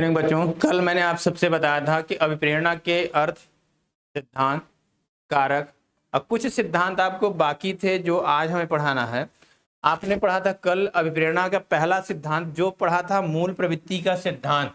बच्चों, कल मैंने आप सबसे बताया था कि अभिप्रेरणा के अर्थ, सिद्धांत, कारक और कुछ सिद्धांत आपको बाकी थे जो आज हमें पढ़ाना है। आपने पढ़ा था कल अभिप्रेरणा का पहला सिद्धांत जो पढ़ा था मूल प्रवृत्ति का सिद्धांत।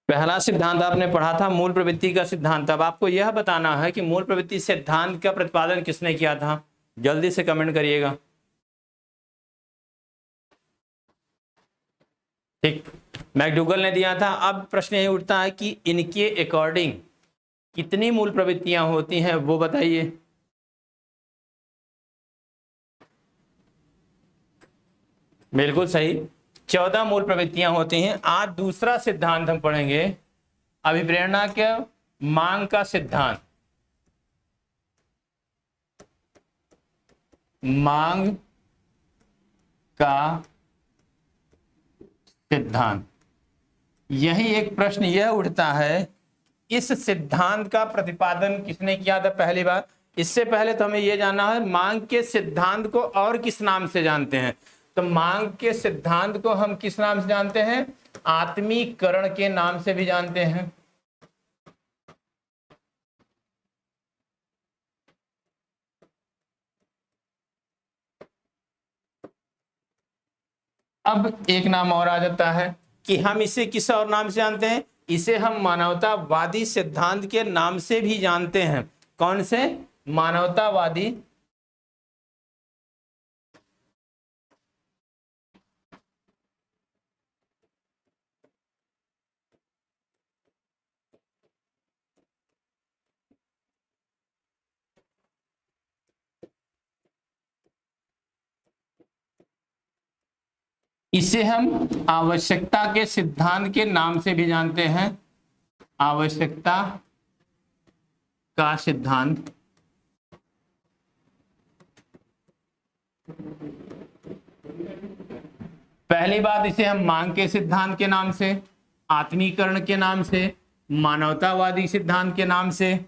पहला सिद्धांत आपने पढ़ा था मूल प्रवृत्ति का सिद्धांत। अब आपको यह बताना है कि मूल प्रवृत्ति सिद्धांत का प्रतिपादन किसने किया था। जल्दी से कमेंट करिएगा। ठीक, मैकडूगल ने दिया था। अब प्रश्न यही उठता है कि इनके अकॉर्डिंग कितनी मूल प्रवृत्तियां होती हैं वो बताइए। बिल्कुल सही, 14 मूल प्रवृत्तियां होती हैं। आज दूसरा सिद्धांत हम पढ़ेंगे, अभिप्रेरणा के मांग का सिद्धांत। मांग का सिद्धांत, यही एक प्रश्न यह उठता है, इस सिद्धांत का प्रतिपादन किसने किया था पहली बार। इससे पहले तो हमें यह जानना है मांग के सिद्धांत को और किस नाम से जानते हैं। तो मांग के सिद्धांत को हम किस नाम से जानते हैं, आत्मीकरण के नाम से भी जानते हैं। अब एक नाम और आ जाता है कि हम इसे किस और नाम से जानते हैं, इसे हम मानवतावादी सिद्धांत के नाम से भी जानते हैं। कौन से, मानवतावादी इसे हम आवश्यकता के सिद्धांत के नाम से भी जानते हैं। आवश्यकता का सिद्धांत। पहली बात, इसे हम मांग के सिद्धांत के नाम से, आत्मीकरण के नाम से, मानवतावादी सिद्धांत के नाम से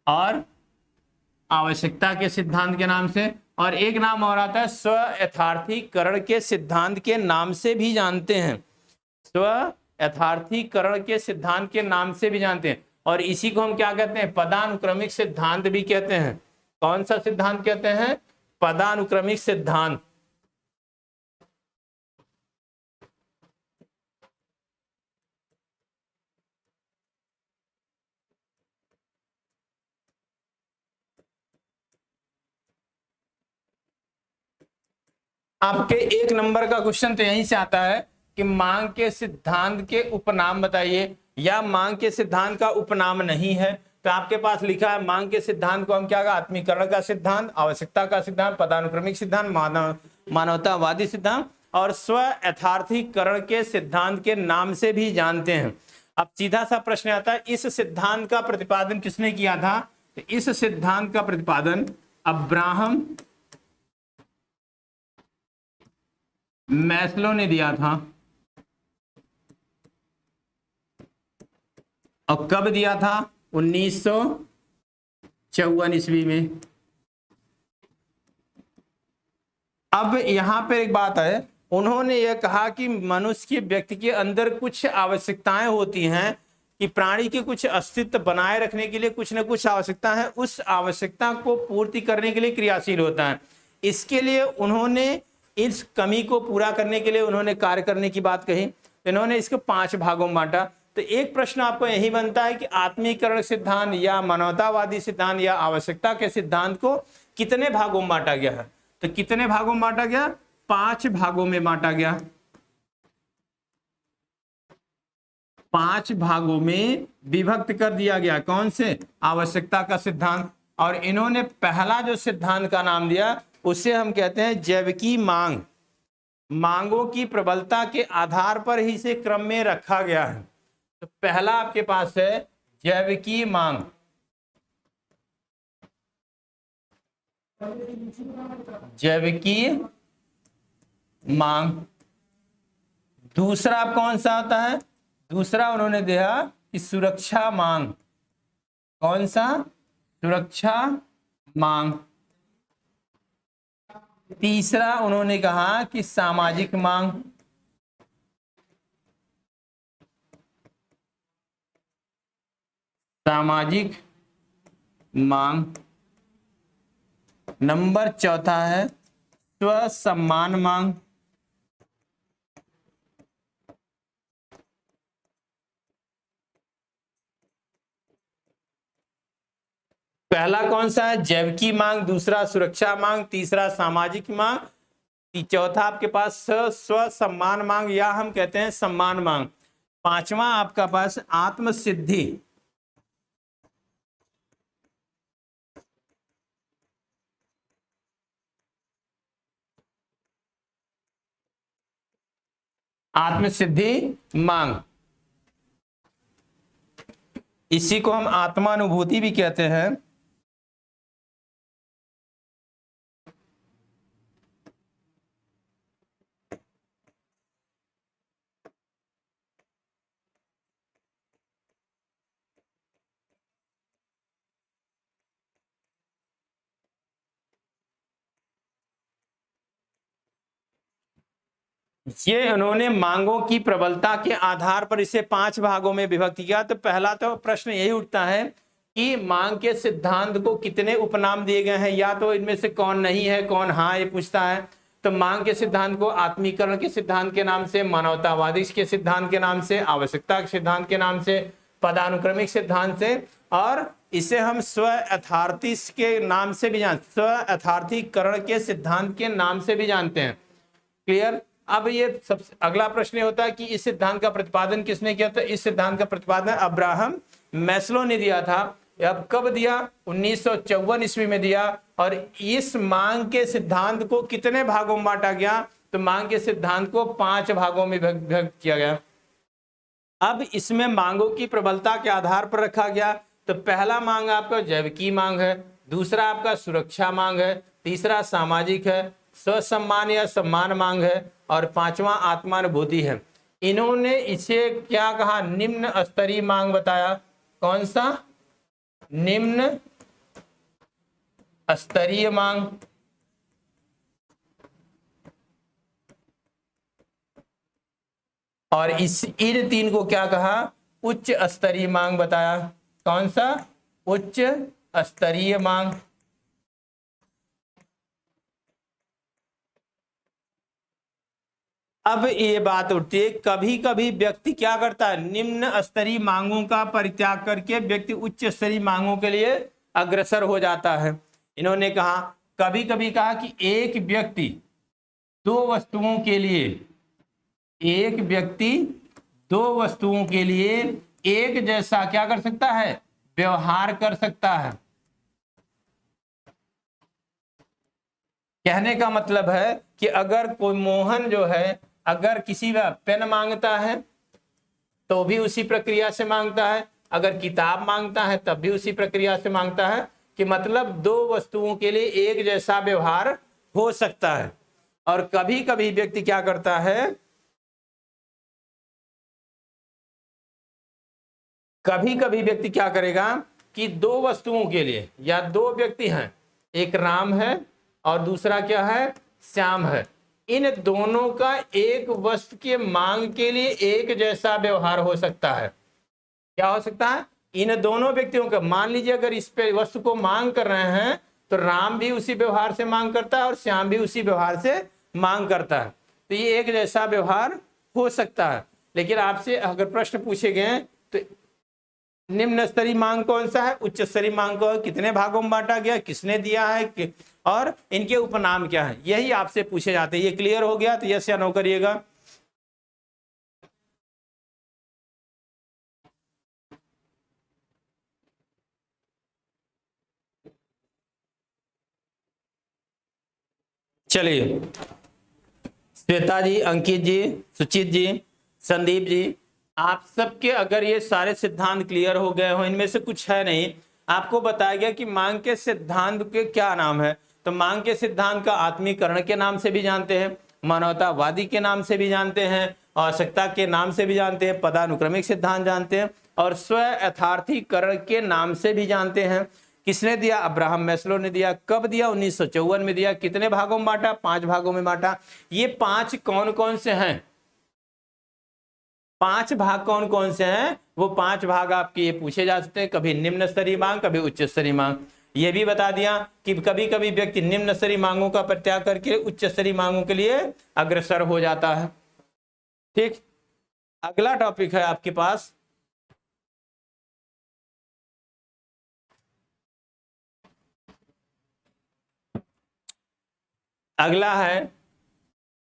और आवश्यकता के सिद्धांत के नाम से, और एक नाम और आता है स्व यथार्थीकरण के सिद्धांत के नाम से भी जानते हैं। स्व यथार्थीकरण के सिद्धांत के नाम से भी जानते हैं। और इसी को हम क्या कहते हैं, पदानुक्रमिक सिद्धांत भी कहते हैं। कौन सा सिद्धांत कहते हैं, पदानुक्रमिक सिद्धांत। आपके एक नंबर का क्वेश्चन तो यहीं से आता है कि मांग के सिद्धांत के उपनाम बताइए, या मांग के सिद्धांत का उपनाम नहीं है तो आपके पास लिखा है मांग के सिद्धांत को हम क्या, आत्मीकरण का सिद्धांत, आवश्यकता का सिद्धांत, पदानुक्रमिक सिद्धांत, मानवतावादी सिद्धांत और स्व यथार्थीकरण के सिद्धांत के नाम से भी जानते हैं। अब सीधा सा प्रश्न आता है, इस सिद्धांत का प्रतिपादन किसने किया था। तो इस सिद्धांत का प्रतिपादन अब्राहम मैस्लो ने दिया था। और कब दिया था, 1954 ईस्वी में। अब यहां पर एक बात है, उन्होंने यह कहा कि मनुष्य के व्यक्ति के अंदर कुछ आवश्यकताएं होती हैं कि प्राणी के कुछ अस्तित्व बनाए रखने के लिए कुछ न कुछ आवश्यकता है, उस आवश्यकता को पूर्ति करने के लिए क्रियाशील होता है। इसके लिए उन्होंने इस कमी को पूरा करने के लिए उन्होंने कार्य करने की बात कही। इन्होंने इसको 5 भागों में बांटा। तो एक प्रश्न आपको यही बनता है कि आत्मीकरण सिद्धांत या मानवतावादी सिद्धांत या आवश्यकता के सिद्धांत को कितने भागों में बांटा गया है। तो कितने भागों में बांटा गया, 5 भागों में बांटा गया। 5 भागों में विभक्त कर दिया गया। कौन से, आवश्यकता का सिद्धांत। और इन्होंने पहला जो सिद्धांत का नाम दिया उसे हम कहते हैं जैविकी मांग। मांगों की प्रबलता के आधार पर ही इसे क्रम में रखा गया है। तो पहला आपके पास है जैविकीय मांग। जैविकीय मांग। दूसरा कौन सा आता है? दूसरा उन्होंने दिया कि सुरक्षा मांग। कौन सा? सुरक्षा मांग। तीसरा उन्होंने कहा कि सामाजिक मांग। सामाजिक मांग। नंबर चौथा है स्वसम्मान मांग। पहला कौन सा है? जैविकी मांग। दूसरा सुरक्षा मांग। तीसरा सामाजिक मांग। चौथा आपके पास स्वसम्मान मांग या हम कहते हैं सम्मान मांग। पांचवा आपका पास आत्मसिद्धि। आत्मसिद्धि मांग। इसी को हम आत्मानुभूति भी कहते हैं। ये उन्होंने मांगों की प्रबलता के आधार पर इसे 5 भागों में विभक्त किया। तो पहला तो प्रश्न यही उठता है कि मांग के सिद्धांत को कितने उपनाम दिए गए हैं, या तो इनमें से कौन नहीं है कौन हाँ, ये पूछता है। तो मांग के सिद्धांत को आत्मीकरण के सिद्धांत के नाम से, मानवतावादी के सिद्धांत के नाम से, आवश्यकता के सिद्धांत के नाम से, पदानुक्रमिक सिद्धांत से, और इसे हम स्व यथार्थी के नाम से भी जानते, स्व यथार्थीकरण के सिद्धांत के नाम से भी जानते हैं। क्लियर? अब ये सब अगला प्रश्न होता है कि इस सिद्धांत का प्रतिपादन किसने किया था? इस सिद्धांत का प्रतिपादन अब्राहम मैस्लो ने दिया था। अब कब दिया? 1954 ईस्वी में दिया। और इस मांग के सिद्धांत को कितने भागों में बांटा गया? तो मांग के सिद्धांत को 5 भागों में विभक्त किया गया। अब इसमें मांगों की प्रबलता के आधार पर रखा गया। तो पहला मांग आपका जैविकी मांग है, दूसरा आपका सुरक्षा मांग है, तीसरा सामाजिक है, स्वसम्मान या सम्मान मांग है, और पांचवा आत्मानुभूति है। इन्होंने इसे क्या कहा? निम्न स्तरीय मांग बताया। कौन सा? निम्न स्तरीय मांग। और इन 3 को क्या कहा? उच्च स्तरीय मांग बताया। कौन सा? उच्च स्तरीय मांग। अब ये बात उठती है, कभी कभी व्यक्ति क्या करता है? निम्न स्तरीय मांगों का परित्याग करके व्यक्ति उच्च स्तरीय मांगों के लिए अग्रसर हो जाता है। इन्होंने कहा, कभी कभी कहा कि एक व्यक्ति 2 वस्तुओं के लिए, एक व्यक्ति 2 वस्तुओं के लिए एक जैसा क्या कर सकता है? व्यवहार कर सकता है। कहने का मतलब है कि अगर कोई मोहन जो है, अगर किसी का पेन मांगता है तो भी उसी प्रक्रिया से मांगता है, अगर किताब मांगता है तब भी उसी प्रक्रिया से मांगता है। कि मतलब 2 वस्तुओं के लिए एक जैसा व्यवहार हो सकता है। और कभी कभी व्यक्ति क्या करता है? कभी कभी व्यक्ति क्या करेगा कि 2 वस्तुओं के लिए, या 2 व्यक्ति हैं, एक राम है और दूसरा क्या है? श्याम है। इन दोनों का एक वस्तु के मांग के लिए एक जैसा व्यवहार हो सकता है। क्या हो सकता है? इन दोनों व्यक्तियों का, मान लीजिए अगर इस पे वस्तु को मांग कर रहे हैं तो राम भी उसी व्यवहार से मांग करता है और श्याम भी उसी व्यवहार से मांग करता है। तो ये एक जैसा व्यवहार हो सकता है। लेकिन आपसे अगर प्रश्न पूछे गए तो निम्न स्तरीय मांग कौन सा है, उच्च स्तरीय मांग को कितने भागों में बांटा गया, किसने दिया है, और इनके उपनाम क्या है, यही आपसे पूछे जाते हैं। ये क्लियर हो गया तो यस या नो करिएगा। चलिए, श्वेता जी, अंकित जी, सुचित जी, संदीप जी, आप सबके अगर ये सारे सिद्धांत क्लियर हो गए हो, इनमें से कुछ है नहीं, आपको बताया गया कि मांग के सिद्धांत के क्या नाम है। तो मांग के सिद्धांत का आत्मीकरण के नाम से भी जानते हैं, मानवतावादी के नाम से भी जानते हैं, आवश्यकता के नाम से भी जानते हैं, पदानुक्रमिक सिद्धांत जानते हैं, और स्व यथार्थीकरण के नाम से भी जानते हैं। किसने दिया? अब्राहम मैस्लो ने दिया। कब दिया? 1954 में दिया। कितने भागों में बांटा? 5 भागों में बांटा। ये 5 कौन कौन से हैं? 5 भाग कौन कौन से हैं? वो 5 भाग आपके ये पूछे जा सकते हैं, कभी निम्न स्तरीय मांग, कभी उच्च स्तरीय मांग। ये भी बता दिया कि कभी कभी व्यक्ति निम्न स्तरीय मांगों का परित्याग करके उच्च स्तरीय मांगों के लिए अग्रसर हो जाता है। ठीक, अगला टॉपिक है आपके पास अगला है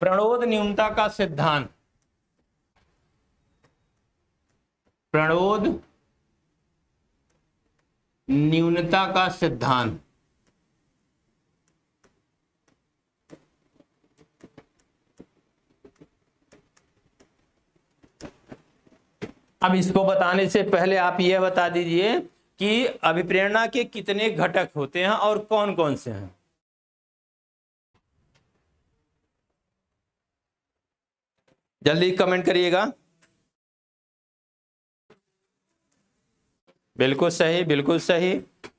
प्रणोद न्यूनता का सिद्धांत। प्रणोद न्यूनता का सिद्धांत। अब इसको बताने से पहले आप यह बता दीजिए कि अभिप्रेरणा के कितने घटक होते हैं और कौन कौन से हैं। जल्दी कमेंट करिएगा। बिल्कुल सही, बिल्कुल सही,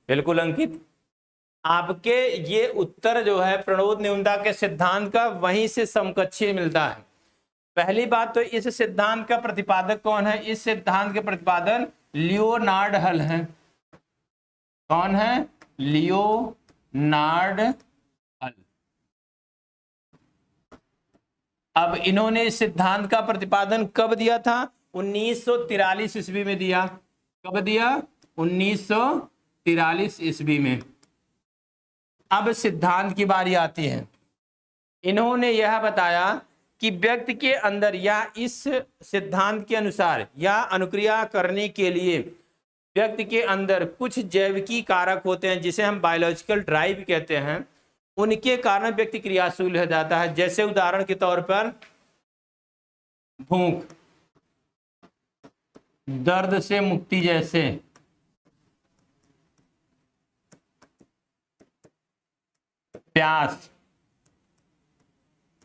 बिल्कुल अंकित। आपके ये उत्तर जो है प्रणोद न्यूनता के सिद्धांत का वहीं से समकक्षी मिलता है। पहली बात तो इस सिद्धांत का प्रतिपादक कौन है? इस सिद्धांत के प्रतिपादन लियोनार्ड हल हैं। कौन है? लियोनार्ड हल। अब इन्होंने इस सिद्धांत का प्रतिपादन कब दिया था? 1943 ईस्वी में दिया। कब दिया? 1943 ईस्वी में। अब सिद्धांत की बारी आती है। इन्होंने यह बताया कि व्यक्ति के अंदर या इस सिद्धांत के अनुसार या अनुक्रिया करने के लिए व्यक्ति के अंदर कुछ जैविकी कारक होते हैं जिसे हम बायोलॉजिकल ड्राइव कहते हैं। उनके कारण व्यक्ति क्रियाशील हो जाता है। जैसे उदाहरण के तौर पर भूख, दर्द से मुक्ति, जैसे प्यास,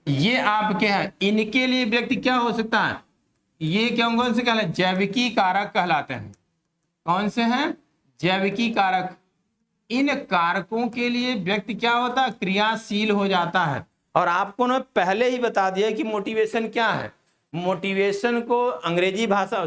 ये आपके हैं। इनके लिए व्यक्ति क्या हो सकता है? ये क्या कौन से कहलाते हैं? जैविकी कारक कहलाते हैं। कौन से हैं? जैविकी कारक। इन कारकों के लिए व्यक्ति क्या होता है? क्रियाशील हो जाता है। और आपको ना पहले ही बता दिया कि मोटिवेशन क्या है। मोटिवेशन को अंग्रेजी भाषा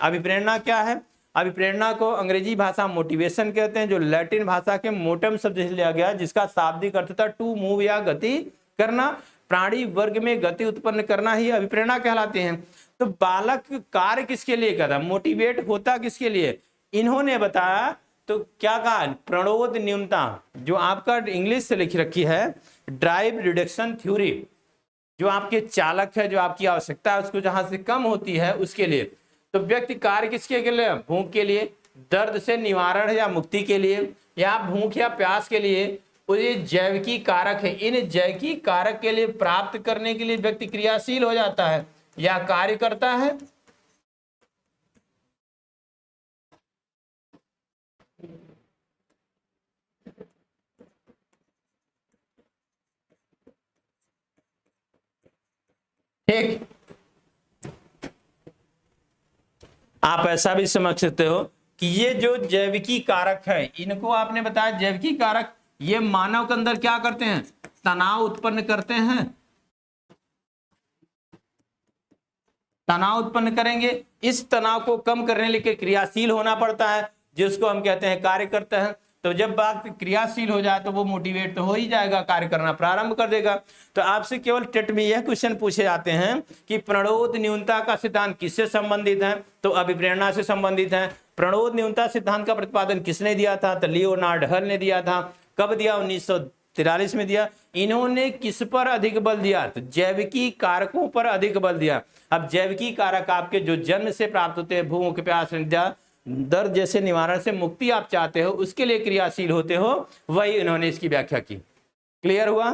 अभिप्रेरणा क्या है? अभिप्रेरणा को अंग्रेजी भाषा मोटिवेशन कहते हैं, जो लैटिन भाषा के मोटम शब्द से लिया गया, जिसका शाब्दिक अर्थ था टू मूव या गति करना। प्राणी वर्ग में गति उत्पन्न करना ही अभिप्रेरणा कहलाते हैं। तो बालक कार्य किसके लिए करता? मोटिवेट होता किसके लिए? इन्होंने बताया तो क्या कहा? प्रणोद न्यूनता, जो आपका इंग्लिश से लिख रखी है ड्राइव रिडक्शन थ्योरी, जो आपके चालक है, जो आपकी आवश्यकता है उसको जहां से कम होती है उसके लिए। तो व्यक्ति कार्य किसके लिए? भूख के लिए, दर्द से निवारण या मुक्ति के लिए, या भूख या प्यास के लिए। ये जैविकी कारक है। इन जैविकी कारक के लिए प्राप्त करने के लिए व्यक्ति क्रियाशील हो जाता है या कार्य करता है। ठीक, आप ऐसा भी समझ सकते हो कि ये जो जैविकी कारक है, इनको आपने बताया जैविकी कारक ये मानव के अंदर क्या करते हैं? तनाव उत्पन्न करते हैं। तनाव उत्पन्न करेंगे। इस तनाव को कम करने के लिए क्रियाशील होना पड़ता है, जिसको हम कहते हैं कार्य करते हैं। तो जब बात क्रियाशील हो जाए तो वो मोटिवेट तो हो ही जाएगा, कार्य करना प्रारंभ कर देगा। तो आपसे केवल टेट में यह क्वेश्चन पूछे जाते हैं कि प्रणोद न्यूनता का सिद्धांत किससे संबंधित है? तो अभिप्रेरणा से संबंधित है। प्रणोद न्यूनता सिद्धांत का प्रतिपादन किसने दिया था? तो लियोनार्ड हल ने दिया था। कब दिया? 1943 में दिया। इन्होंने किस पर अधिक बल दिया? तो जैविकी कारकों पर अधिक बल दिया। अब जैविकी कारक आपके जो जन्म से प्राप्त होते हैं, भूख, प्यास, निद्रा, दर्द जैसे निवारण से मुक्ति आप चाहते हो, उसके लिए क्रियाशील होते हो, वही इन्होंने इसकी व्याख्या की। क्लियर हुआ?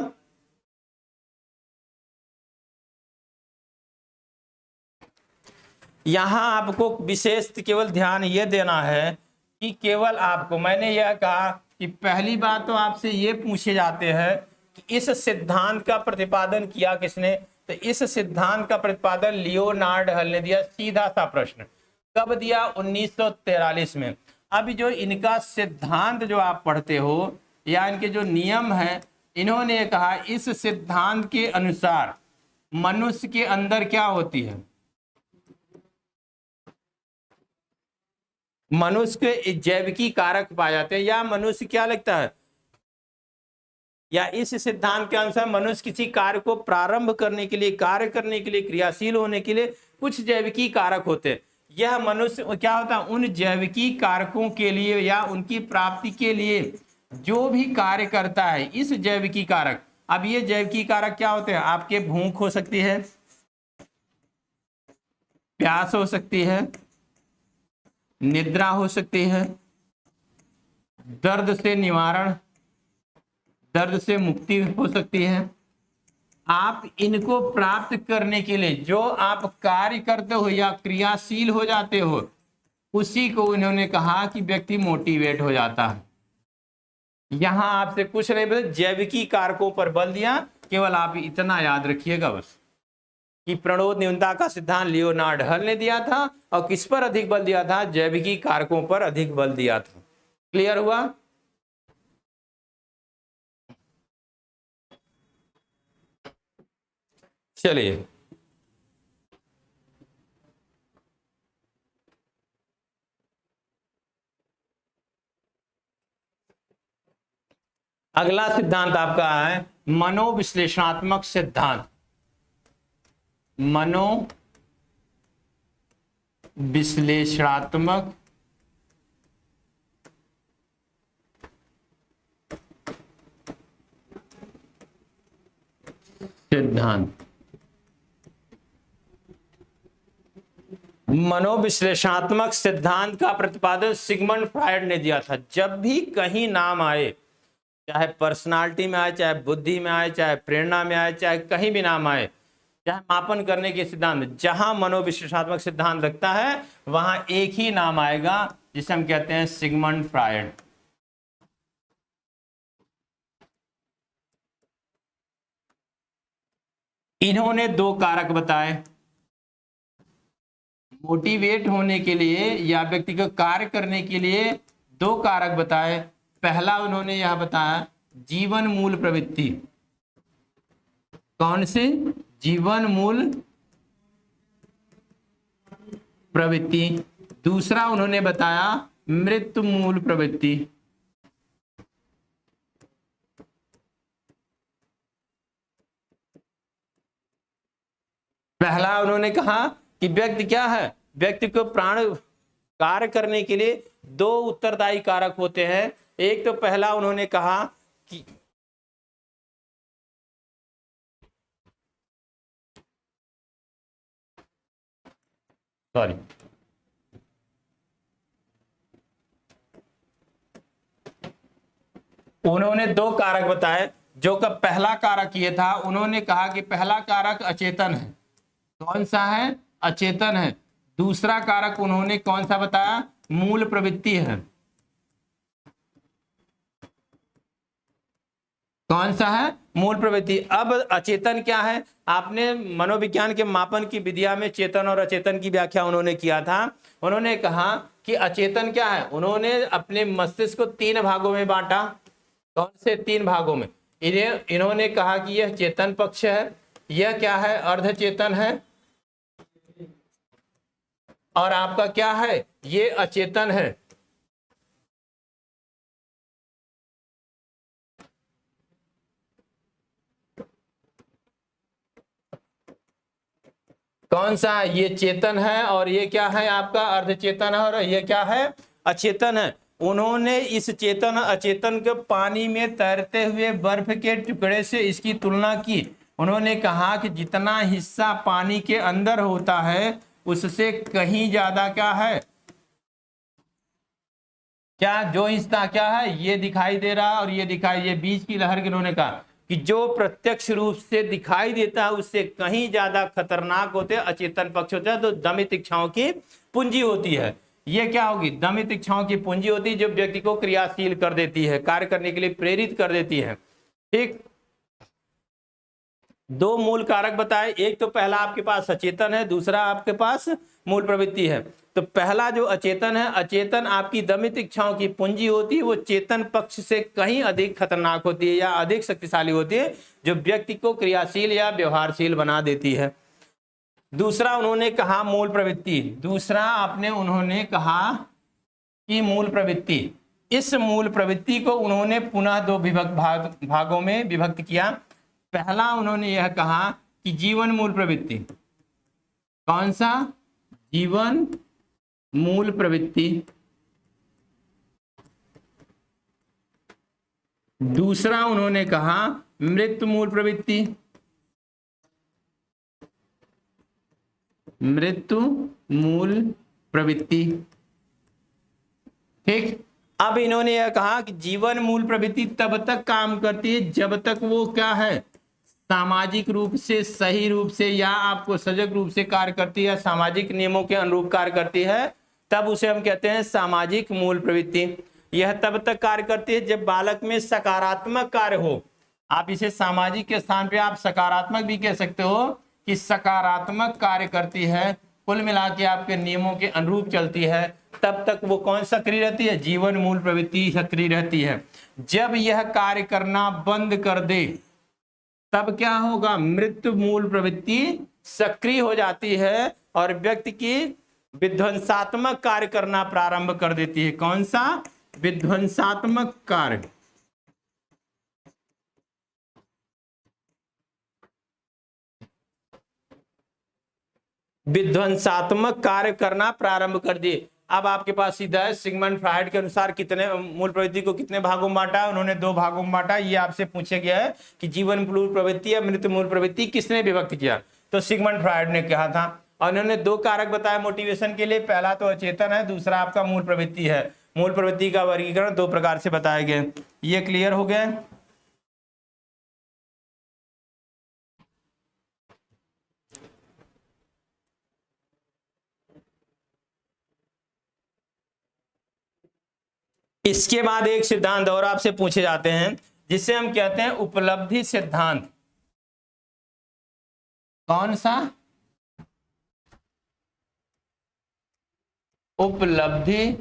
यहां आपको विशेष केवल ध्यान ये देना है कि केवल आपको, मैंने यह कहा कि पहली बात तो आपसे ये पूछे जाते हैं कि इस सिद्धांत का प्रतिपादन किया किसने, तो इस सिद्धांत का प्रतिपादन लियोनार्ड हल ने दिया। सीधा सा प्रश्न, कब दिया? 1943 में। अब जो इनका सिद्धांत जो आप पढ़ते हो या इनके जो नियम है, इन्होंने कहा इस सिद्धांत के अनुसार मनुष्य के अंदर क्या होती है, मनुष्य के जैविकी कारक पाए जाते हैं, या मनुष्य क्या लगता है, या इस सिद्धांत के अनुसार मनुष्य किसी कार्य को प्रारंभ करने के लिए, कार्य करने के लिए, क्रियाशील होने के लिए कुछ जैविकी कारक होते हैं। यह मनुष्य क्या होता है, उन जैविकी कारकों के लिए या उनकी प्राप्ति के लिए जो भी कार्य करता है, इस जैविकी कारक। अब ये जैविकी कारक क्या होते हैं? आपके भूख हो सकती है, प्यास हो सकती है, निद्रा हो सकती है, दर्द से निवारण, दर्द से मुक्ति हो सकती है। आप इनको प्राप्त करने के लिए जो आप कार्य करते हो या क्रियाशील हो जाते हो, उसी को इन्होंने कहा कि व्यक्ति मोटिवेट हो जाता है। यहां आपसे कुछ नहीं बस जैविकी कारकों पर बल दिया, केवल आप इतना याद रखिएगा बस कि प्रणोद न्यूनता का सिद्धांत लियोनार्ड हल ने दिया था, और किस पर अधिक बल दिया था? जैविकी कारकों पर अधिक बल दिया था। क्लियर हुआ? चलिए अगला सिद्धांत आपका है मनोविश्लेषणात्मक सिद्धांत। मनोविश्लेषणात्मक सिद्धांत। मनोविश्लेषणात्मक सिद्धांत का प्रतिपादन सिगमंड फ्रायड ने दिया था। जब भी कहीं नाम आए, चाहे पर्सनालिटी में आए, चाहे बुद्धि में आए, चाहे प्रेरणा में आए, चाहे कहीं भी नाम आए, चाहे मापन करने के सिद्धांत, जहां मनोविश्लेषणात्मक सिद्धांत लगता है वहां एक ही नाम आएगा जिसे हम कहते हैं सिगमंड फ्रायड। इन्होंने दो कारक बताए मोटिवेट होने के लिए या व्यक्ति को कार्य करने के लिए। दो कारक बताए। पहला उन्होंने यह बताया जीवन मूल प्रवृत्ति। कौन से? जीवन मूल प्रवृत्ति। दूसरा उन्होंने बताया मृत्यु मूल प्रवृत्ति। पहला उन्होंने कहा कि व्यक्ति क्या है, व्यक्ति को प्राण कार्य करने के लिए दो उत्तरदायी कारक होते हैं। एक तो पहला उन्होंने कहा कि सॉरी उन्होंने दो कारक बताए। जो का पहला कारक ये था, उन्होंने कहा कि पहला कारक अचेतन है। कौन सा है? अचेतन है। दूसरा कारक उन्होंने कौन सा बताया? मूल प्रवृत्ति है। कौन सा है? मूल प्रवृत्ति। अब अचेतन क्या है? आपने मनोविज्ञान के मापन की विधिया में चेतन और अचेतन की व्याख्या उन्होंने किया था। उन्होंने कहा कि अचेतन क्या है? उन्होंने अपने मस्तिष्क को तीन भागों में बांटा। कौन से तीन भागों में? इन्होंने कहा कि यह चेतन पक्ष है, यह क्या है? अर्धचेतन है, और आपका क्या है? ये अचेतन है। कौन सा? ये चेतन है, और ये क्या है? आपका अर्धचेतन है, और ये क्या है? अचेतन है। उन्होंने इस चेतन अचेतन के पानी में तैरते हुए बर्फ के टुकड़े से इसकी तुलना की। उन्होंने कहा कि जितना हिस्सा पानी के अंदर होता है उससे कहीं ज्यादा क्या है? क्या जो हिस्सा क्या है? ये दिखाई दे रहा और ये दिखाई, ये बीच की लहर की उन्होंने कहा कि जो प्रत्यक्ष रूप से दिखाई देता है उससे कहीं ज्यादा खतरनाक होते हैं अचेतन पक्ष होता है, तो दमित इच्छाओं की पूंजी होती है। ये क्या होगी? दमित इच्छाओं की पूंजी होती है जो व्यक्ति को क्रियाशील कर देती है, कार्य करने के लिए प्रेरित कर देती है। ठीक, दो मूल कारक बताए, एक तो पहला आपके पास अचेतन है, दूसरा आपके पास मूल प्रवृत्ति है। तो पहला जो अचेतन है, अचेतन आपकी दमित इच्छाओं की पूंजी होती है, वो चेतन पक्ष से कहीं अधिक खतरनाक होती है या अधिक शक्तिशाली होती है, जो व्यक्ति को क्रियाशील या व्यवहारशील बना देती है। दूसरा उन्होंने कहा मूल प्रवृत्ति, उन्होंने कहा कि मूल प्रवृत्ति, इस मूल प्रवृत्ति को उन्होंने पुनः दो भागों में विभक्त किया। पहला उन्होंने यह कहा कि जीवन मूल प्रवृत्ति, कौन सा? जीवन मूल प्रवृत्ति। दूसरा उन्होंने कहा मृत्यु मूल प्रवृत्ति, मृत्यु मूल प्रवृत्ति। ठीक, अब इन्होंने यह कहा कि जीवन मूल प्रवृत्ति तब तक काम करती है जब तक वो क्या है? सामाजिक रूप से, सही रूप से या आपको सजग रूप से कार्य करती है, सामाजिक नियमों के अनुरूप कार्य करती है, तब उसे हम कहते हैं सामाजिक मूल प्रवृत्ति। यह तब तक कार्य करती है जब बालक में सकारात्मक कार्य हो। आप इसे सामाजिक के स्थान पे आप सकारात्मक भी कह सकते हो कि सकारात्मक कार्य करती है, कुल मिला के आपके नियमों के अनुरूप चलती है, तब तक वो कौन सक्रिय रहती है? जीवन मूल प्रवृत्ति सक्रिय रहती है। जब यह कार्य करना बंद कर दे तब क्या होगा? मृत्यु मूल प्रवृत्ति सक्रिय हो जाती है और व्यक्ति की विध्वंसात्मक कार्य करना प्रारंभ कर देती है। कौन सा? विध्वंसात्मक कार्य। विध्वंसात्मक कार्य करना प्रारंभ कर दिए। अब आपके पास सीधा है, सिगमंड फ्राइड के अनुसार कितने मूल प्रवृत्ति को कितने भागों में बांटा? उन्होंने दो भागों में बांटा। ये आपसे पूछा गया है कि जीवन मूल प्रवृत्ति या मृत्यु मूल प्रवृत्ति किसने विभक्त किया? तो सिगमंड फ्राइड ने कहा था। और उन्होंने दो कारक बताए मोटिवेशन के लिए, पहला तो अचेतन है, दूसरा आपका मूल प्रवृत्ति है। मूल प्रवृत्ति का वर्गीकरण दो प्रकार से बताए गए। ये क्लियर हो गया? इसके बाद एक सिद्धांत और आपसे पूछे जाते हैं जिसे हम कहते हैं उपलब्धि सिद्धांत। कौन सा? उपलब्धि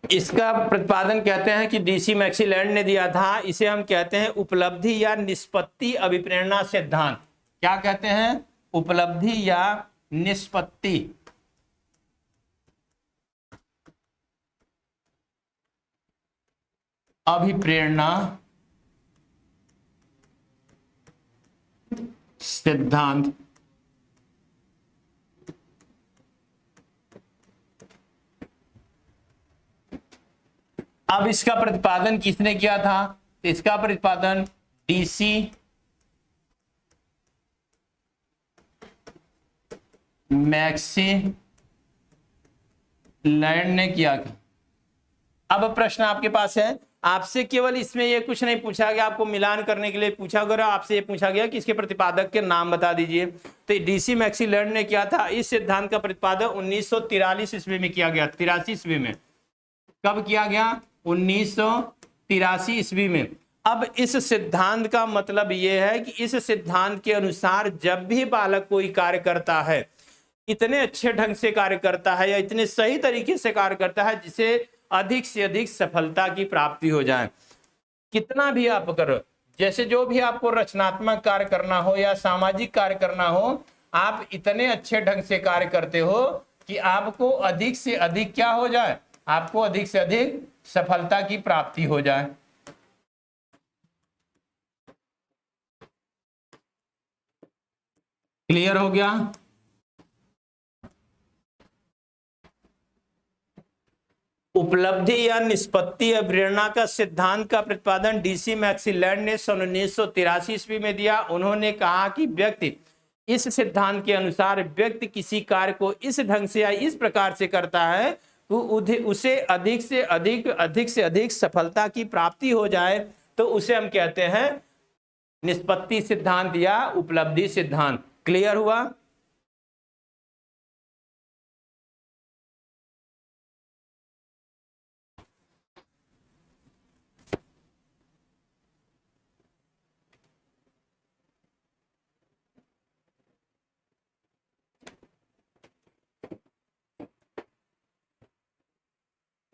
इसका प्रतिपादन कहते हैं कि डीसी मैक्सीलैंड ने दिया था। इसे हम कहते हैं उपलब्धि या निष्पत्ति अभिप्रेरणा सिद्धांत। क्या कहते हैं? उपलब्धि या निष्पत्ति अभिप्रेरणा सिद्धांत। अब इसका प्रतिपादन किसने किया था? इसका प्रतिपादन डीसी मैक्सीलैंड ने किया। अब प्रश्न आपके पास है, आपसे केवल इसमें ये कुछ नहीं पूछा गया, आपको मिलान करने के लिए पूछा गया, आपसे ये पूछा गया कि इसके प्रतिपादक के नाम बता दीजिए। तो डीसी मैक्सीलैंड ने किया था। इस सिद्धांत का प्रतिपादन 1943 ईस्वी में किया गया। 83 ईस्वी में। कब किया गया? 1983 ईस्वी में। अब इस सिद्धांत का मतलब यह है कि इस सिद्धांत के अनुसार जब भी बालक कोई कार्य करता है, इतने अच्छे ढंग से कार्य करता है या इतने सही तरीके से कार्य करता है जिसे अधिक से अधिक सफलता की प्राप्ति हो जाए। कितना भी आप करो, जैसे जो भी आपको रचनात्मक कार्य करना हो या सामाजिक कार्य करना हो, आप इतने अच्छे ढंग से कार्य करते हो कि आपको अधिक से अधिक क्या हो जाए? आपको अधिक से अधिक सफलता की प्राप्ति हो जाए। क्लियर हो गया? उपलब्धि या निष्पत्ति अभिप्रेरणा का सिद्धांत का प्रतिपादन डीसी मैक्सीलैंड ने 1983 ईस्वी में दिया। उन्होंने कहा कि व्यक्ति, इस सिद्धांत के अनुसार व्यक्ति किसी कार्य को इस ढंग से या इस प्रकार से करता है, उसे अधिक से अधिक सफलता की प्राप्ति हो जाए, तो उसे हम कहते हैं निष्पत्ति सिद्धांत या उपलब्धि सिद्धांत। क्लियर हुआ?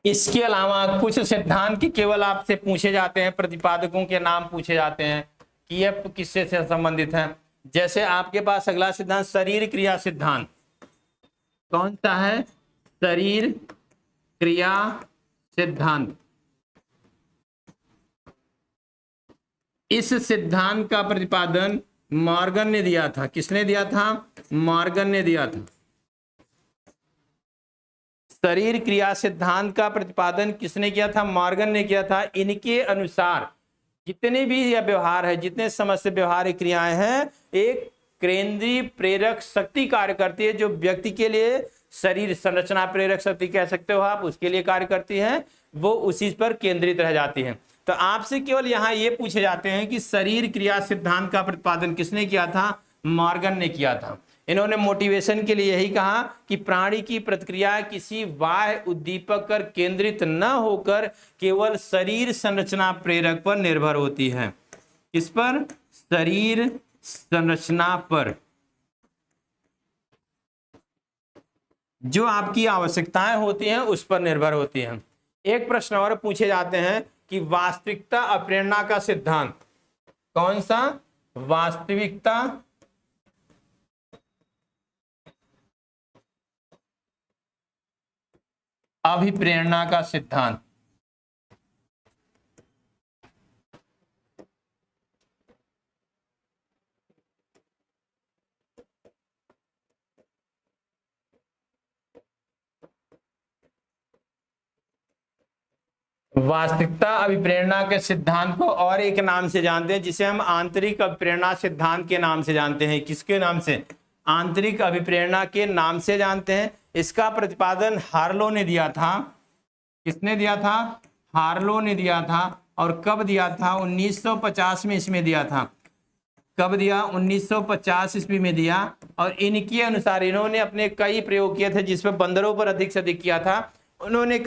इसके अलावा कुछ सिद्धांत के केवल आपसे पूछे जाते हैं, प्रतिपादकों के नाम पूछे जाते हैं कि यह किससे से संबंधित है। जैसे आपके पास अगला सिद्धांत शरीर क्रिया सिद्धांत। कौन सा है? शरीर क्रिया सिद्धांत। इस सिद्धांत का प्रतिपादन मॉर्गन ने दिया था। किसने दिया था? मॉर्गन ने दिया था। शरीर क्रिया सिद्धांत का प्रतिपादन किसने किया था? मॉर्गन ने किया था। इनके अनुसार जितने भी यह व्यवहार है, जितने समस्त व्यवहार क्रियाएं हैं, एक केंद्रीय प्रेरक शक्ति कार्य करती है, जो व्यक्ति के लिए शरीर संरचना प्रेरक शक्ति कह सकते हो आप, उसके लिए कार्य करती है, वो उसी पर केंद्रित रह जाती है। तो आपसे केवल यहाँ ये पूछे जाते हैं कि शरीर क्रिया सिद्धांत का प्रतिपादन किसने किया था? मॉर्गन ने किया था। इन्होंने मोटिवेशन के लिए यही कहा कि प्राणी की प्रतिक्रिया किसी बाह्य उद्दीपक पर केंद्रित न होकर केवल शरीर संरचना प्रेरक पर निर्भर होती है। किस पर? शरीर संरचना पर। जो आपकी आवश्यकताएं होती हैं उस पर निर्भर होती हैं। एक प्रश्न और पूछे जाते हैं कि वास्तविकता अप्रेरणा का सिद्धांत। कौन सा? वास्तविकता अभिप्रेरणा का सिद्धांत। वास्तविकता अभिप्रेरणा के सिद्धांत को और एक नाम से जानते हैं, जिसे हम आंतरिक अभिप्रेरणा सिद्धांत के नाम से जानते हैं। किसके नाम से? आंतरिक अभिप्रेरणा के नाम से जानते हैं। इसका प्रतिपादन हार्लो ने दिया था। किसने दिया था? हार्लो ने दिया था। और कब दिया था? 1950 में इसमें दिया था। कब दिया? 1950 ईस्वी में दिया। और इनके अनुसार इन्होंने अपने कई प्रयोग किए थे, जिसमें बंदरों पर अधिक से अधिक किया था। उन्होंने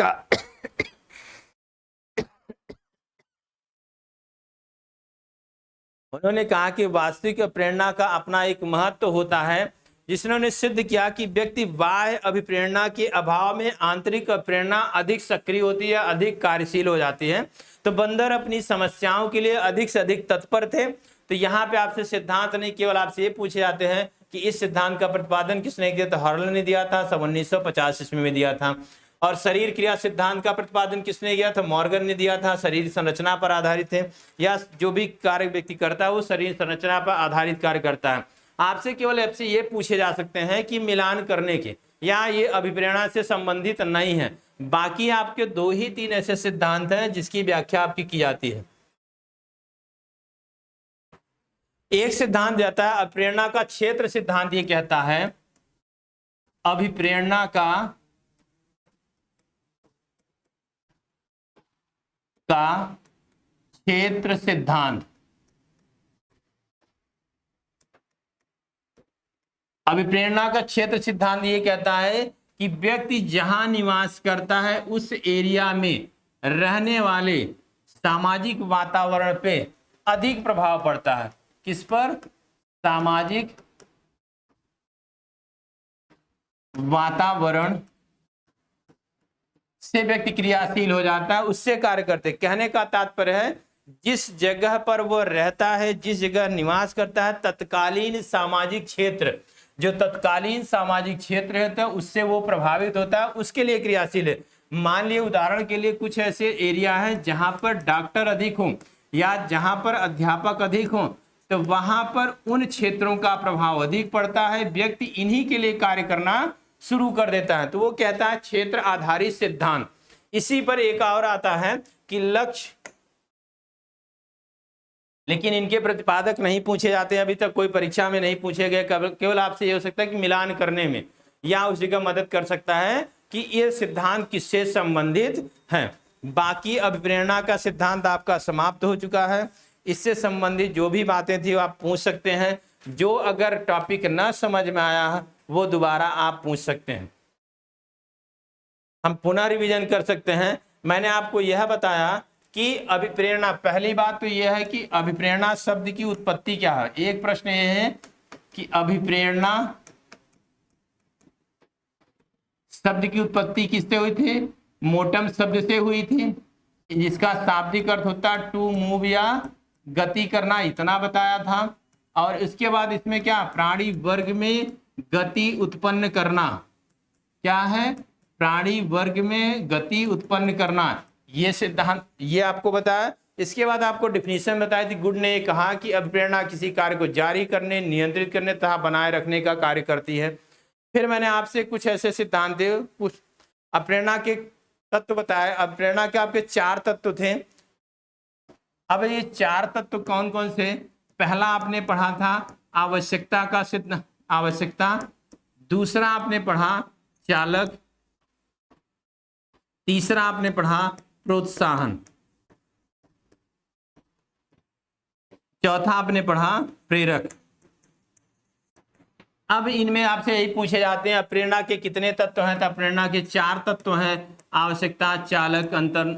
कहा कि वास्तविक प्रेरणा का अपना एक महत्व होता है, जिसने सिद्ध किया कि व्यक्ति बाह्य अभिप्रेरणा के अभाव में आंतरिक प्रेरणा अधिक सक्रिय होती है, अधिक कार्यशील हो जाती है। तो बंदर अपनी समस्याओं के लिए अधिक से अधिक तत्पर थे। तो यहाँ पे आपसे सिद्धांत नहीं, केवल आपसे ये पूछे जाते हैं कि इस सिद्धांत का प्रतिपादन किसने किया? तो हार्लो ने दिया था, 1950 ईस्वी में दिया था। और शरीर क्रिया सिद्धांत का प्रतिपादन किसने किया था? मॉर्गन ने दिया था। शरीर संरचना पर आधारित है, या जो भी कार्य व्यक्ति करता है वो शरीर संरचना पर आधारित कार्य करता है। आपसे केवल आपसे ये पूछे जा सकते हैं कि मिलान करने के, या ये अभिप्रेरणा से संबंधित नहीं है। बाकी आपके 2 ही 3 ऐसे सिद्धांत हैं जिसकी व्याख्या आपकी की जाती है। एक सिद्धांत देता है अभिप्रेरणा का क्षेत्र सिद्धांत। ये कहता है अभिप्रेरणा का क्षेत्र सिद्धांत। अभिप्रेरणा का क्षेत्र सिद्धांत ये कहता है कि व्यक्ति जहां निवास करता है उस एरिया में रहने वाले सामाजिक वातावरण पे अधिक प्रभाव पड़ता है। किस पर? सामाजिक वातावरण से व्यक्ति क्रियाशील हो जाता है, उससे कार्य करते। कहने का तात्पर्य है जिस जगह पर वो रहता है, जिस जगह निवास करता है, तत्कालीन सामाजिक क्षेत्र, जो तत्कालीन सामाजिक क्षेत्र है उससे वो प्रभावित होता है, उसके लिए क्रियाशील है। मान लिया उदाहरण के लिए कुछ ऐसे एरिया है जहां पर डॉक्टर अधिक हों या जहां पर अध्यापक अधिक हों, तो वहां पर उन क्षेत्रों का प्रभाव अधिक पड़ता है, व्यक्ति इन्हीं के लिए कार्य करना शुरू कर देता है। तो वो कहता है क्षेत्र आधारित सिद्धांत। इसी पर एक और आता है कि लक्ष्य, लेकिन इनके प्रतिपादक नहीं पूछे जाते हैं, अभी तक कोई परीक्षा में नहीं पूछे गए। केवल आपसे ये हो सकता है कि मिलान करने में या उस जगह मदद कर सकता है कि ये सिद्धांत किससे संबंधित है। बाकी अभिप्रेरणा का सिद्धांत आपका समाप्त हो चुका है। इससे संबंधित जो भी बातें थी वो आप पूछ सकते हैं। जो अगर टॉपिक ना समझ में आया है वो दोबारा आप पूछ सकते हैं, हम पुनः रिवीजन कर सकते हैं। मैंने आपको यह बताया कि अभिप्रेरणा, पहली बात तो यह है कि अभिप्रेरणा शब्द की उत्पत्ति क्या है। एक प्रश्न यह है कि अभिप्रेरणा शब्द की उत्पत्ति किससे हुई थी? मोटम शब्द से हुई थी, जिसका शाब्दिक अर्थ होता है टू मूव या गति करना, इतना बताया था। और इसके बाद इसमें क्या, प्राणी वर्ग में गति उत्पन्न करना, क्या है, प्राणी वर्ग में गति उत्पन्न करना, ये सिद्धांत ये आपको बताया। इसके बाद आपको डिफिनीशन बताई थी। गुड ने कहा कि अभिप्रेरणा किसी कार्य को जारी करने, नियंत्रित करने तथा बनाए रखने का कार्य करती है। फिर मैंने आपसे कुछ ऐसे सिद्धांत दिए, कुछ अप्रेरणा के तत्व बताए। अप्रेरणा के आपके 4 तत्व थे। अब ये 4 तत्व कौन कौन से? पहला आपने पढ़ा था आवश्यकता का सिद्धांत, आवश्यकता। दूसरा आपने पढ़ा चालक। तीसरा आपने पढ़ा प्रोत्साहन। चौथा आपने पढ़ा प्रेरक। अब इनमें आपसे यही पूछे जाते हैं अप्रेरणा के कितने तत्व हैं? तो अप्रेरणा के 4 तत्व हैं, आवश्यकता, चालक, अंतर,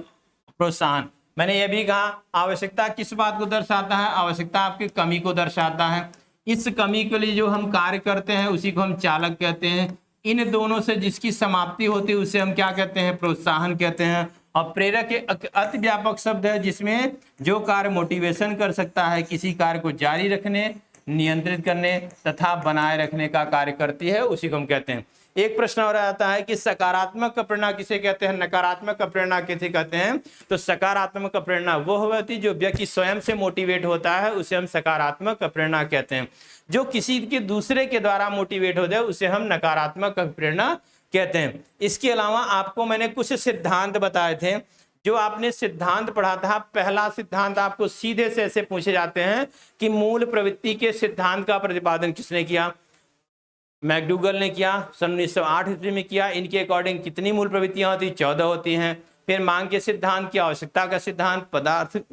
प्रोत्साहन। मैंने ये भी कहा आवश्यकता किस बात को दर्शाता है? आवश्यकता आपकी कमी को दर्शाता है। इस कमी के लिए जो हम कार्य करते हैं उसी को हम चालक कहते हैं। इन दोनों से जिसकी समाप्ति होती है उसे हम क्या कहते हैं? प्रोत्साहन कहते हैं। और प्रेरक एक अति व्यापक शब्द है जिसमें जो कार्य मोटिवेशन कर सकता है, किसी कार्य को जारी रखने, नियंत्रित करने तथा बनाए रखने का कार्य करती है, उसी को हम कहते हैं। एक प्रश्न और आता है कि सकारात्मक प्रेरणा किसे कहते हैं, नकारात्मक प्रेरणा किसे कहते हैं? तो सकारात्मक प्रेरणा वो होती है जो व्यक्ति स्वयं से मोटिवेट होता है, उसे हम सकारात्मक प्रेरणा कहते हैं। जो किसी के दूसरे के द्वारा मोटिवेट हो जाए उसे हम नकारात्मक प्रेरणा कहते हैं। इसके अलावा आपको मैंने कुछ सिद्धांत बताए थे। जो आपने सिद्धांत पढ़ा था, पहला सिद्धांत आपको सीधे से ऐसे पूछे जाते हैं कि मूल प्रवृत्ति के सिद्धांत का प्रतिपादन किसने किया? मैकडूगल ने किया, सन 1908 ईस्वी में किया। इनके अकॉर्डिंग कितनी मूल प्रवृत्तियां होती? 14 होती हैं। फिर मांग के सिद्धांत की, आवश्यकता का सिद्धांत,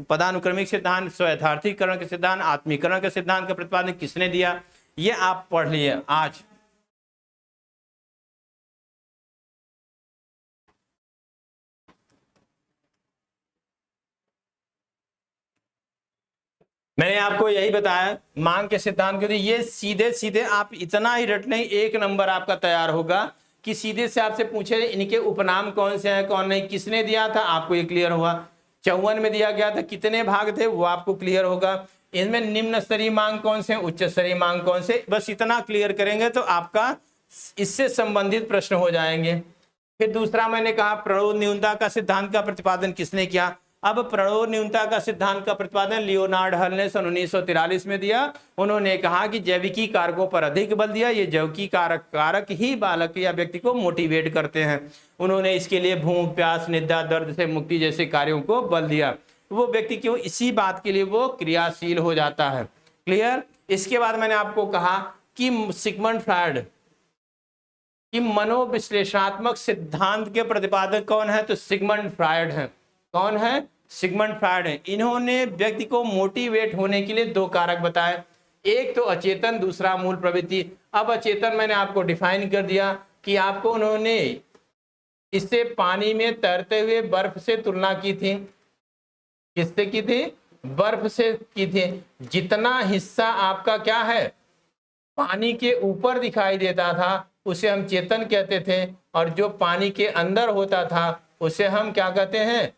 पदानुक्रमिक सिद्धांत, स्वयथार्थीकरण के सिद्धांत, आत्मीकरण के सिद्धांत का प्रतिपादन किसने दिया? ये आप पढ़ लिए आज। मैंने आपको यही बताया मांग के सिद्धांत के लिए। ये सीधे सीधे आप इतना ही रट लें, 1 नंबर आपका तैयार होगा कि सीधे से आपसे पूछे इनके उपनाम कौन से हैं, कौन नहीं, किसने दिया था, आपको ये क्लियर हुआ। 54 में दिया गया था, कितने भाग थे, वो आपको क्लियर होगा। इनमें निम्न स्तरीय मांग कौन से, उच्च स्तरीय मांग कौन से, बस इतना क्लियर करेंगे तो आपका इससे संबंधित प्रश्न हो जाएंगे। फिर दूसरा मैंने कहा प्रणोद न्यूनता का सिद्धांत का प्रतिपादन किसने किया? अब प्रणोद न्यूनता का सिद्धांत का प्रतिपादन लियोनार्ड हल ने सन 1943 में दिया। उन्होंने कहा कि जैविकी कारकों पर अधिक बल दिया। ये जैविकी कारक ही बालक या व्यक्ति को मोटिवेट करते हैं। उन्होंने इसके लिए भूख, प्यास, निद्रा, दर्द से मुक्ति जैसे कार्यों को बल दिया। वो व्यक्ति क्यों, इसी बात के लिए वो क्रियाशील हो जाता है। क्लियर? इसके बाद मैंने आपको कहा कि सिगमंड फ्रायड कि मनोविश्लेषणात्मक सिद्धांत के प्रतिपादक कौन है? तो सिगमंड फ्रायड है। कौन है? सिगमंड फ्रायड है। इन्होंने व्यक्ति को मोटिवेट होने के लिए 2 कारक बताए, एक तो अचेतन, दूसरा मूल प्रवृत्ति। अब अचेतन मैंने आपको डिफाइन कर दिया कि आपको उन्होंने इससे पानी में तैरते हुए बर्फ से तुलना की थी। किससे की थी? बर्फ से की थी। जितना हिस्सा आपका क्या है, पानी के ऊपर दिखाई देता था उसे हम चेतन कहते थे, और जो पानी के अंदर होता था उसे हम क्या कहते हैं?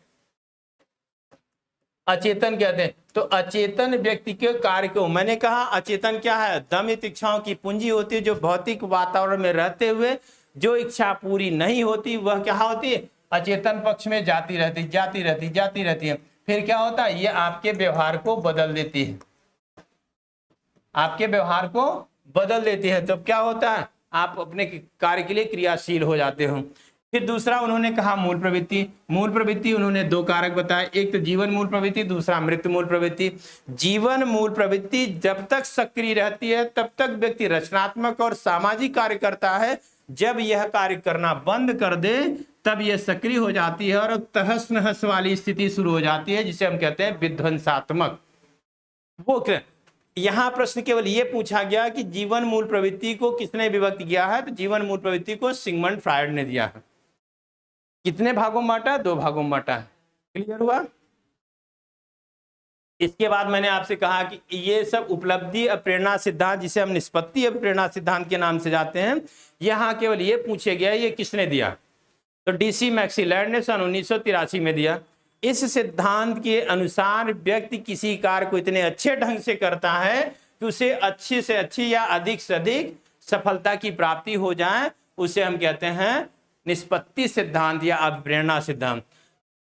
अचेतन कहते हैं। तो अचेतन व्यक्ति के कार्य को मैंने कहा अचेतन क्या है? दमित इच्छाओं की पूंजी होती है, जो भौतिक वातावरण में रहते हुए जो इच्छा पूरी नहीं होती वह क्या होती है? अचेतन पक्ष में जाती रहती है। फिर क्या होता है? ये आपके व्यवहार को बदल देती है, आपके व्यवहार को बदल देती है। तो क्या होता है? आप अपने कार्य के लिए क्रियाशील हो जाते हो। फिर दूसरा उन्होंने कहा मूल प्रवृत्ति। मूल प्रवृत्ति उन्होंने 2 कारक बताए, एक तो जीवन मूल प्रवृत्ति, दूसरा मृत्यु मूल प्रवृत्ति। जीवन मूल प्रवृत्ति जब तक सक्रिय रहती है तब तक व्यक्ति रचनात्मक और सामाजिक कार्य करता है। जब यह कार्य करना बंद कर दे तब यह सक्रिय हो जाती है और तहस नहस वाली स्थिति शुरू हो जाती है, जिसे हम कहते हैं विध्वंसात्मक। वो यहां प्रश्न केवल ये पूछा गया कि जीवन मूल प्रवृत्ति को किसने विभक्त किया है, तो जीवन मूल प्रवृत्ति को सिगमंड फ्रायड ने दिया है। कितने भागों में बांटा? 2 भागों में बांटा है। क्लियर हुआ? इसके बाद मैंने आपसे कहा कि ये सब उपलब्धि अप्रेरणा सिद्धांत, जिसे हम निष्पत्ति अप्रेरणा सिद्धांत के नाम से जाते हैं, यहां केवल ये पूछे गया ये किसने दिया, तो डीसी मैक्सीलैंड ने सन 1983 में दिया। इस सिद्धांत के अनुसार व्यक्ति किसी कार्य को इतने अच्छे ढंग से करता है कि उसे अच्छी से अच्छी या अधिक से अधिक सफलता की प्राप्ति हो जाए, उसे हम कहते हैं निष्पत्ति सिद्धांत या अप्रेरणा सिद्धांत।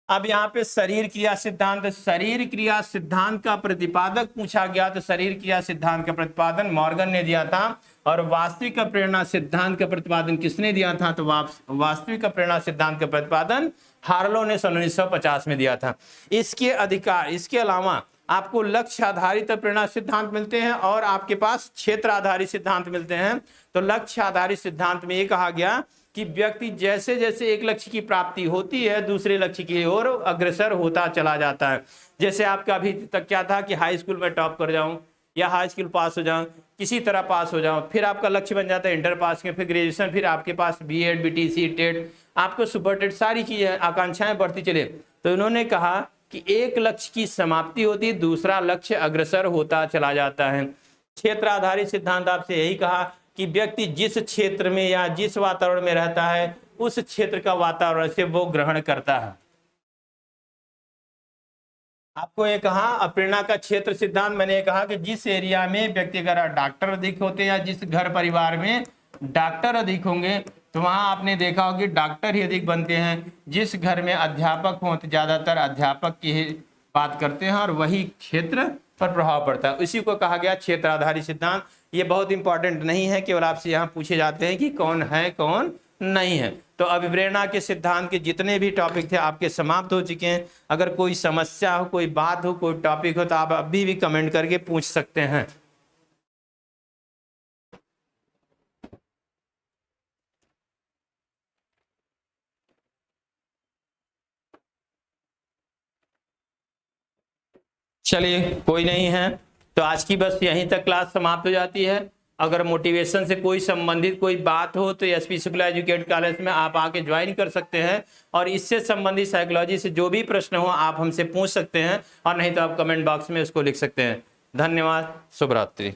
अब यहाँ पे शरीर क्रिया सिद्धांत, शरीर क्रिया सिद्धांत का प्रतिपादक पूछा गया, तो शरीर क्रिया सिद्धांत का प्रतिपादन मॉर्गन ने दिया था। और वास्तविक प्रेरणा सिद्धांत का प्रतिपादन किसने दिया था, तो वास्तविक प्रेरणा सिद्धांत का प्रतिपादन हार्लो ने सन 1950 में दिया था। इसके अलावा आपको लक्ष्य आधारित प्रेरणा सिद्धांत मिलते हैं और आपके पास क्षेत्र आधारित सिद्धांत मिलते हैं। तो लक्ष्य आधारित सिद्धांत में ये कहा गया कि व्यक्ति जैसे जैसे एक लक्ष्य की प्राप्ति होती है दूसरे लक्ष्य की ओर अग्रसर होता चला जाता है। जैसे आपका अभी तक क्या था कि हाई स्कूल में टॉप कर जाऊं या हाई स्कूल पास हो जाऊं, किसी तरह पास हो जाऊं, फिर आपका लक्ष्य बन जाता है इंटर पास के, फिर ग्रेजुएशन, फिर आपके पास बीएड, बीटीसी, टेट, आपको सुपर टेट, सारी चीजें आकांक्षाएं बढ़ती चले। तो इन्होंने कहा कि एक लक्ष्य की समाप्ति होती, दूसरा लक्ष्य अग्रसर होता चला जाता है। क्षेत्र आधारित सिद्धांत आपसे यही कहा कि व्यक्ति जिस क्षेत्र में या जिस वातावरण में रहता है उस क्षेत्र का वातावरण से वो ग्रहण करता है। आपको ये कहा अप्रेरणा का क्षेत्र सिद्धांत, मैंने ये कहा कि जिस एरिया में व्यक्ति अगर डॉक्टर अधिक होते हैं या जिस घर परिवार में डॉक्टर अधिक होंगे तो वहां आपने देखा होगा कि डॉक्टर ही अधिक बनते हैं। जिस घर में अध्यापक हों तो ज्यादातर अध्यापक की ही बात करते हैं और वही क्षेत्र पर प्रभाव पड़ता है। इसी को कहा गया क्षेत्र आधारित सिद्धांत। ये बहुत इंपॉर्टेंट नहीं है, केवल आपसे यहाँ पूछे जाते हैं कि कौन है कौन नहीं है। तो अभिप्रेरणा के सिद्धांत के जितने भी टॉपिक थे आपके समाप्त हो चुके हैं। अगर कोई समस्या हो, कोई बात हो, कोई टॉपिक हो तो आप अभी भी कमेंट करके पूछ सकते हैं। चलिए कोई नहीं है तो आज की बस यहीं तक क्लास समाप्त हो जाती है। अगर मोटिवेशन से कोई संबंधित कोई बात हो तो एसपी शुक्ला एजुकेट कॉलेज में आप आके ज्वाइन कर सकते हैं और इससे संबंधित साइकोलॉजी से जो भी प्रश्न हो आप हमसे पूछ सकते हैं और नहीं तो आप कमेंट बॉक्स में उसको लिख सकते हैं। धन्यवाद, शुभ रात्रि।